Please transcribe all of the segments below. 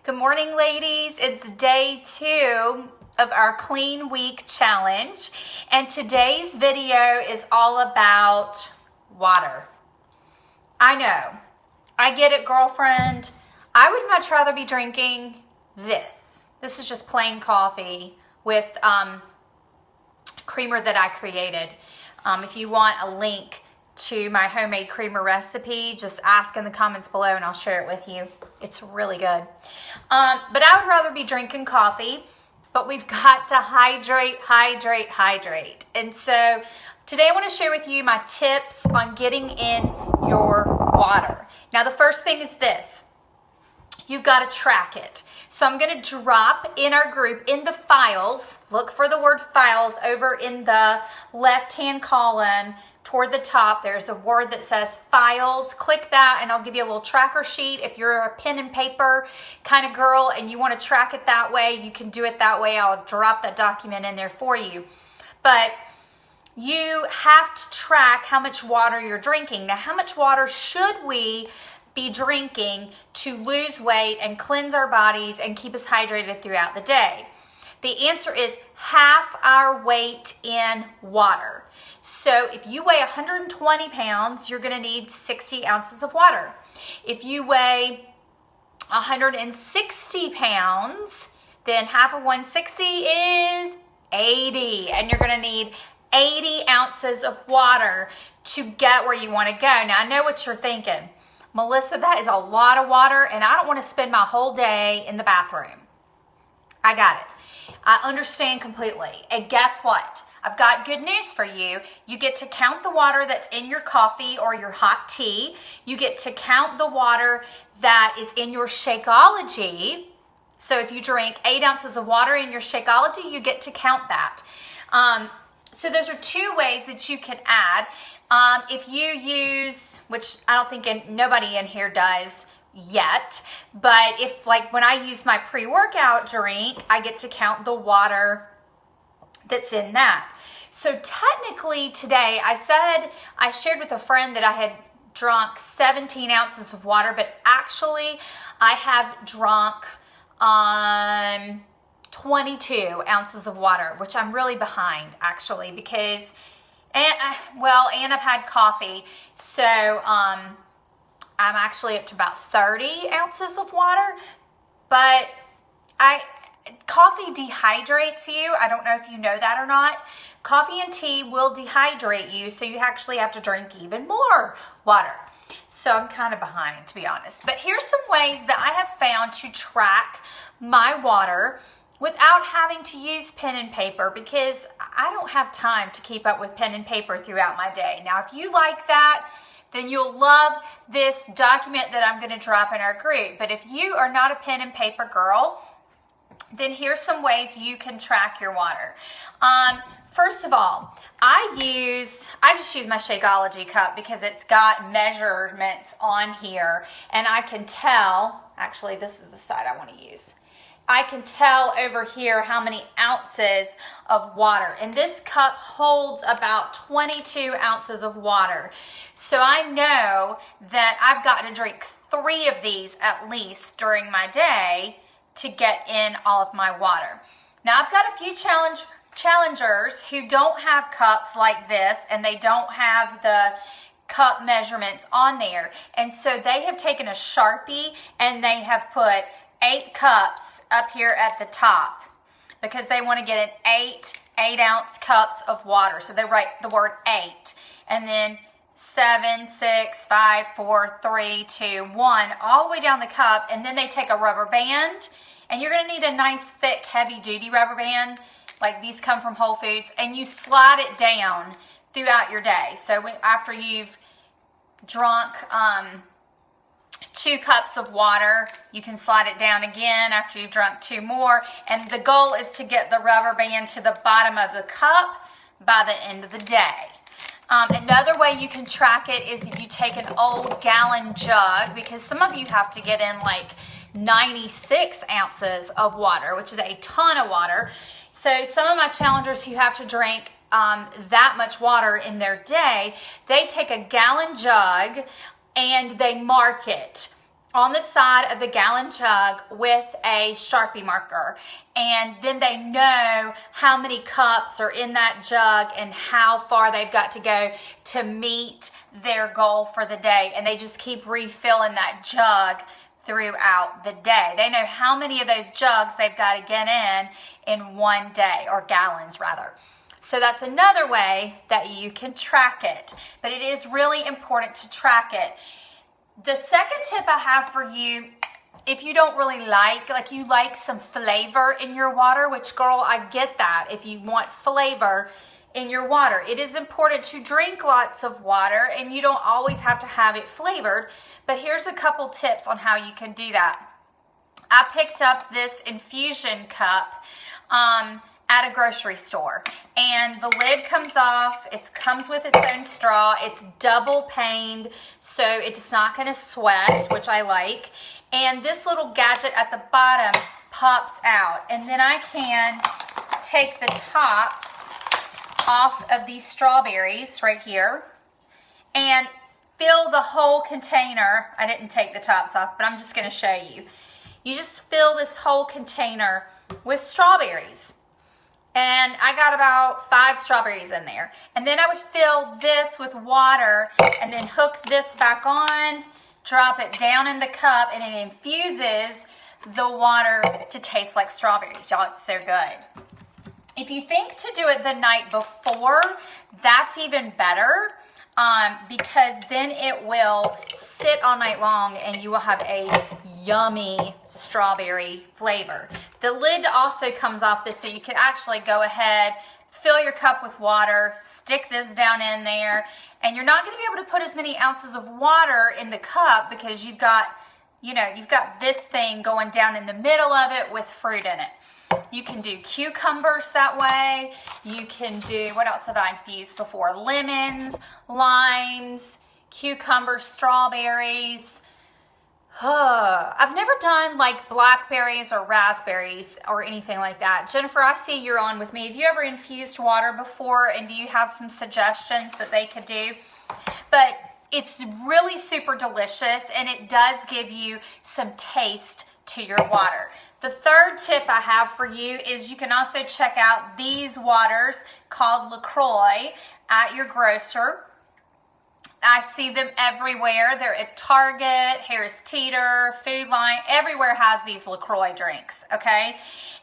Good morning, ladies. It's day 2 of our Clean Week Challenge, and today's video is all about water. I know, I get it, girlfriend. I would much rather be drinking this. This is just plain coffee with creamer that I created. If you want a link to my homemade creamer recipe, just ask in the comments below and I'll share it with you. It's really good. But I would rather be drinking coffee, but we've got to hydrate. And so today I want to share with you my tips on getting in your water. Now the first thing is this. You've got to track it. So I'm going to drop in our group in the files. Look for the word files over in the left-hand column toward the top. There's a word that says files. Click that and I'll give you a little tracker sheet. If you're a pen and paper kind of girl and you want to track it that way, you can do it that way. I'll drop that document in there for you. But you have to track how much water you're drinking. Now, how much water should we be drinking to lose weight and cleanse our bodies and keep us hydrated throughout the day? The answer is half our weight in water. So if you weigh 120 pounds, you're going to need 60 ounces of water. If you weigh 160 pounds, then half of 160 is 80, and you're going to need 80 ounces of water to get where you want to go. Now, I know what you're thinking. Melissa, that is a lot of water, and I don't want to spend my whole day in the bathroom. I got it. I understand completely. And guess what? I've got good news for you. You get to count the water that's in your coffee or your hot tea. You get to count the water that is in your Shakeology. So if you drink 8 ounces of water in your Shakeology, you get to count that. So those are 2 ways that you can add. If you use, which I don't think nobody in here does yet, but if like when I use my pre-workout drink, I get to count the water that's in that. So technically today I shared with a friend that I had drunk 17 ounces of water, but actually I have drunk 22 ounces of water, which I'm really behind actually because and I've had coffee, so I'm actually up to about 30 ounces of water, but coffee dehydrates you. I don't know if you know that or not. Coffee and tea will dehydrate you, so you actually have to drink even more water. So I'm kind of behind, to be honest. But here's some ways that I have found to track my water without having to use pen and paper, because I don't have time to keep up with pen and paper throughout my day. Now, if you like that, then you'll love this document that I'm going to drop in our group. But if you are not a pen and paper girl, then here's some ways you can track your water. First of all, I just use my Shakeology cup because it's got measurements on here, and I can tell, actually this is the side I want to use. I can tell over here how many ounces of water. And this cup holds about 22 ounces of water. So I know that I've got to drink 3 of these at least during my day to get in all of my water. Now I've got a few challengers who don't have cups like this, and they don't have the cup measurements on there. And so they have taken a Sharpie and they have put 8 cups up here at the top because they want to get an 8 ounce cups of water. So they write the word 8 and then 7, 6, 5, 4, 3, 2, 1 all the way down the cup, and then they take a rubber band, and you're going to need a nice thick heavy duty rubber band like these come from Whole Foods, and you slide it down throughout your day. So after you've drunk 2 cups of water, you can slide it down again after you've drunk 2 more, and the goal is to get the rubber band to the bottom of the cup by the end of the day. Another way you can track it is if you take an old gallon jug, because some of you have to get in like 96 ounces of water, which is a ton of water. So some of my challengers who have to drink that much water in their day, they take a gallon jug and they mark it on the side of the gallon jug with a Sharpie marker, and then they know how many cups are in that jug and how far they've got to go to meet their goal for the day, and they just keep refilling that jug throughout the day. They know how many of those jugs they've got to get in one day, or gallons rather. So that's another way that you can track it, but it is really important to track it. The second tip I have for you, if you don't really like you like some flavor in your water, which girl, I get that. If you want flavor in your water, it is important to drink lots of water, and you don't always have to have it flavored. But here's a couple tips on how you can do that. I picked up this infusion cup at a grocery store, and the lid comes off. It comes with its own straw. It's double paned, so it's not going to sweat, which I like. And this little gadget at the bottom pops out, and then I can take the tops off of these strawberries right here and fill the whole container. I didn't take the tops off, but I'm just going to show you. You just fill this whole container with strawberries. And I got about 5 strawberries in there. And then I would fill this with water and then hook this back on, drop it down in the cup, and it infuses the water to taste like strawberries. Y'all, it's so good. If you think to do it the night before, that's even better, because then it will sit all night long and you will have a yummy strawberry flavor. The lid also comes off this, so you can actually go ahead, fill your cup with water, stick this down in there, and you're not going to be able to put as many ounces of water in the cup because you've got this thing going down in the middle of it with fruit in it. You can do cucumbers that way. You can do, what else have I infused before? Lemons, limes, cucumbers, strawberries. I've never done like blackberries or raspberries or anything like that. Jennifer, I see you're on with me. Have you ever infused water before, and do you have some suggestions that they could do? But it's really super delicious, and it does give you some taste to your water. The third tip I have for you is you can also check out these waters called LaCroix at your grocer. I see them everywhere. They're at Target, Harris Teeter, Food Line. Everywhere has these LaCroix drinks, okay?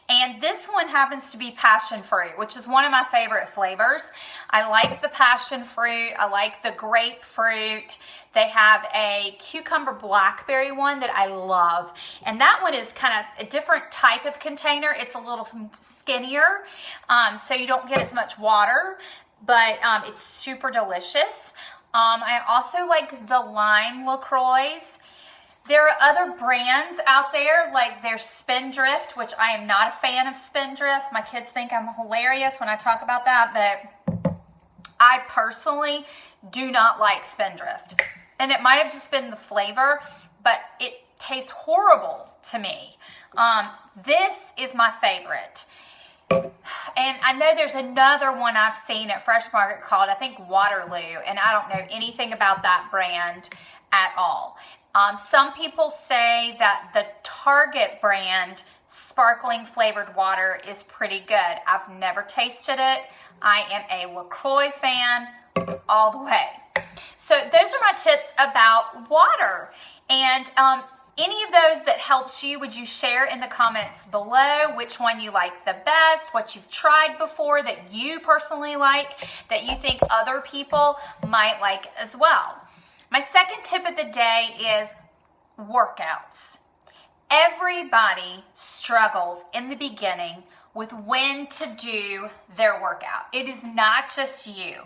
And this one happens to be passion fruit, which is one of my favorite flavors. I like the passion fruit. I like the grapefruit. They have a cucumber blackberry one that I love. And that one is kind of a different type of container. It's a little skinnier, so you don't get as much water, but it's super delicious. I also like the lime LaCroix. There are other brands out there, like there's Spindrift, which I am not a fan of Spindrift. My kids think I'm hilarious when I talk about that, but I personally do not like Spindrift. And it might have just been the flavor, but it tastes horrible to me. This is my favorite. And I know there's another one I've seen at Fresh Market called, I think, Waterloo, and I don't know anything about that brand at all. Some people say that the Target brand sparkling flavored water is pretty good. I've never tasted it. I am a LaCroix fan all the way. So those are my tips about water. And any of those that helps you, would you share in the comments below which one you like the best, what you've tried before that you personally like, that you think other people might like as well. My second tip of the day is workouts. Everybody struggles in the beginning with when to do their workout. It is not just you.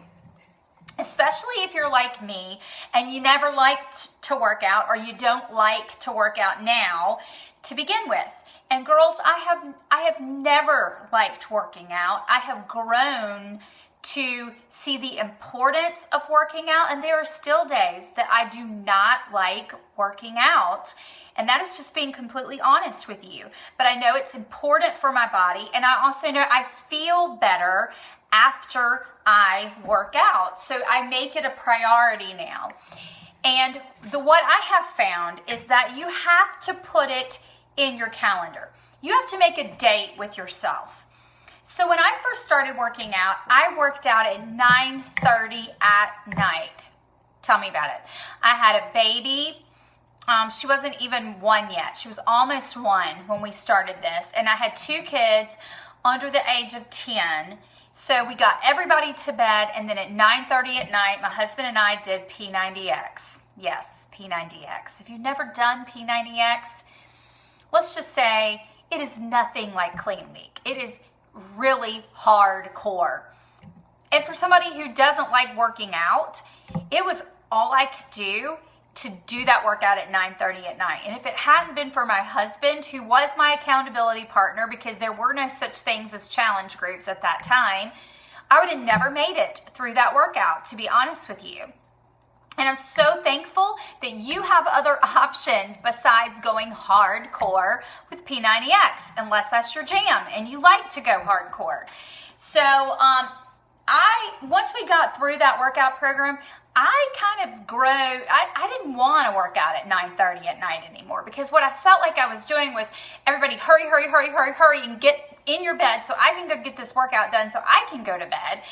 Especially if you're like me and you never liked to work out, or you don't like to work out now to begin with. And girls, I have never liked working out. I have grown to see the importance of working out, and there are still days that I do not like working out, and that is just being completely honest with you. But I know it's important for my body, and I also know I feel better after I work out, so I make it a priority now. And what I have found is that you have to put it in your calendar. You have to make a date with yourself. So when I first started working out, I worked out at 9:30 at night. Tell me about it. I had a baby. She wasn't even 1 yet. She was almost 1 when we started this. And I had 2 kids under the age of 10. So we got everybody to bed, and then at 9:30 at night, my husband and I did P90X. Yes, P90X. If you've never done P90X, let's just say it is nothing like Clean Week. It is really hardcore. And for somebody who doesn't like working out, it was all I could do to do that workout at 9:30 at night. And if it hadn't been for my husband, who was my accountability partner, because there were no such things as challenge groups at that time, I would have never made it through that workout, to be honest with you. And I'm so thankful that you have other options besides going hardcore with P90X, unless that's your jam and you like to go hardcore. So once we got through that workout program, I kind of grew. I didn't want to work out at 9:30 at night anymore, because what I felt like I was doing was, everybody hurry, hurry, hurry, hurry, hurry, and get in your bed so I can go get this workout done so I can go to bed.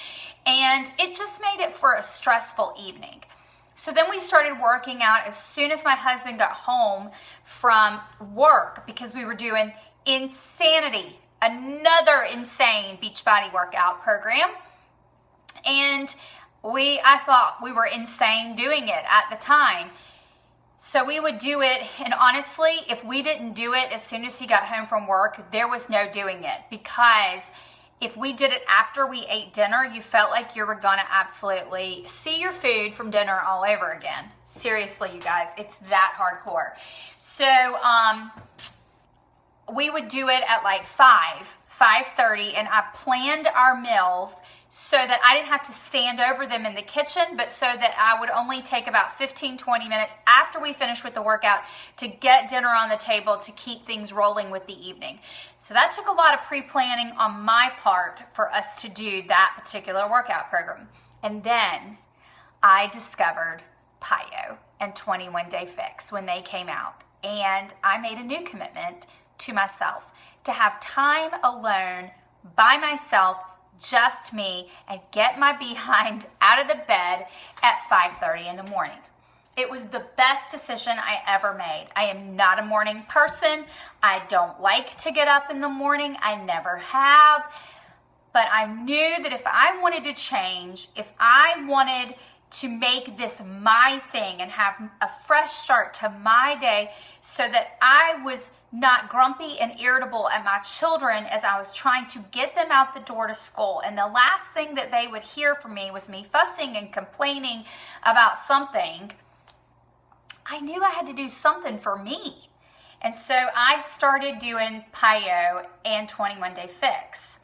And it just made it for a stressful evening. So then we started working out as soon as my husband got home from work, because we were doing Insanity, another insane Beachbody workout program. And I thought we were insane doing it at the time. So we would do it, and honestly, if we didn't do it as soon as he got home from work, there was no doing it, because if we did it after we ate dinner, you felt like you were gonna absolutely see your food from dinner all over again. Seriously, you guys, it's that hardcore. So we would do it at like 5:30, and I planned our meals so that I didn't have to stand over them in the kitchen, but so that I would only take about 15-20 minutes after we finished with the workout to get dinner on the table to keep things rolling with the evening. So that took a lot of pre-planning on my part for us to do that particular workout program. And then I discovered PiYo and 21 Day Fix when they came out. And I made a new commitment to myself to have time alone by myself, just me, and get my behind out of the bed at 5:30 in the morning. It was the best decision I ever made. I am not a morning person. I don't like to get up in the morning. I never have. But I knew that if I wanted to change, if I wanted to make this my thing and have a fresh start to my day, so that I was not grumpy and irritable at my children as I was trying to get them out the door to school, and the last thing that they would hear from me was me fussing and complaining about something, I knew I had to do something for me. And so I started doing PiYo and 21 Day Fix.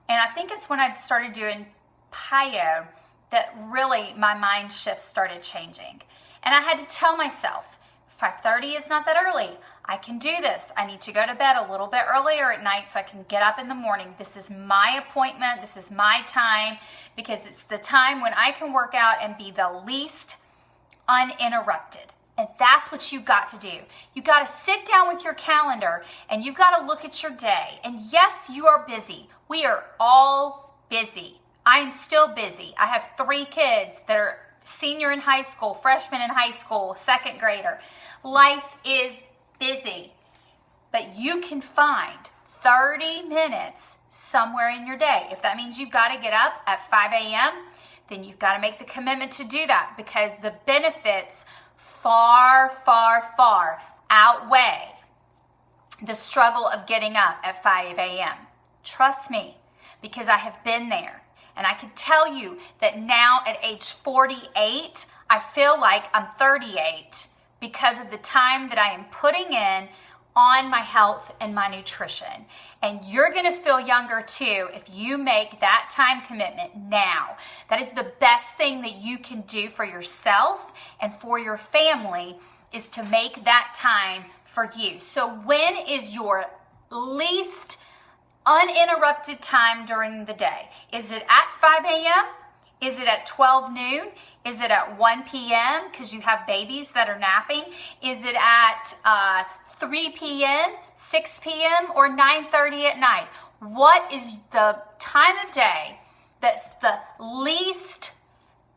And I think it's when I started doing PiYo that really my mind shift started changing. And I had to tell myself, 5:30 is not that early. I can do this. I need to go to bed a little bit earlier at night so I can get up in the morning. This is my appointment. This is my time, because it's the time when I can work out and be the least uninterrupted. And that's what you got to do. You got to sit down with your calendar and you've got to look at your day. And yes, you are busy. We are all busy. I am still busy. I have 3 kids that are senior in high school, freshman in high school, second grader. Life is busy, but you can find 30 minutes somewhere in your day. If that means you've got to get up at 5 a.m., then you've got to make the commitment to do that, because the benefits far, far, far outweigh the struggle of getting up at 5 a.m. Trust me, because I have been there. And I can tell you that now at age 48, I feel like I'm 38 because of the time that I am putting in on my health and my nutrition. And you're gonna feel younger too if you make that time commitment now. That is the best thing that you can do for yourself and for your family, is to make that time for you. So when is your least uninterrupted time during the day? Is it at 5 a.m.? Is it at 12 noon? Is it at 1 p.m. because you have babies that are napping? Is it at 3 p.m., 6 p.m., or 9:30 at night? What is the time of day that's the least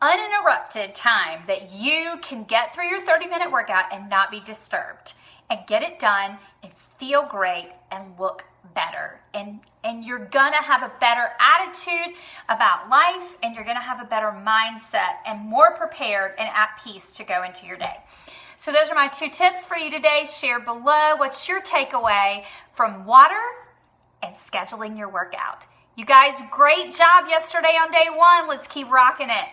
uninterrupted time that you can get through your 30-minute workout and not be disturbed and get it done and feel great and look better? And you're gonna have a better attitude about life, and you're gonna have a better mindset and more prepared and at peace to go into your day. So those are my 2 tips for you today. Share below what's your takeaway from water and scheduling your workout. You guys, great job yesterday on day 1. Let's keep rocking it.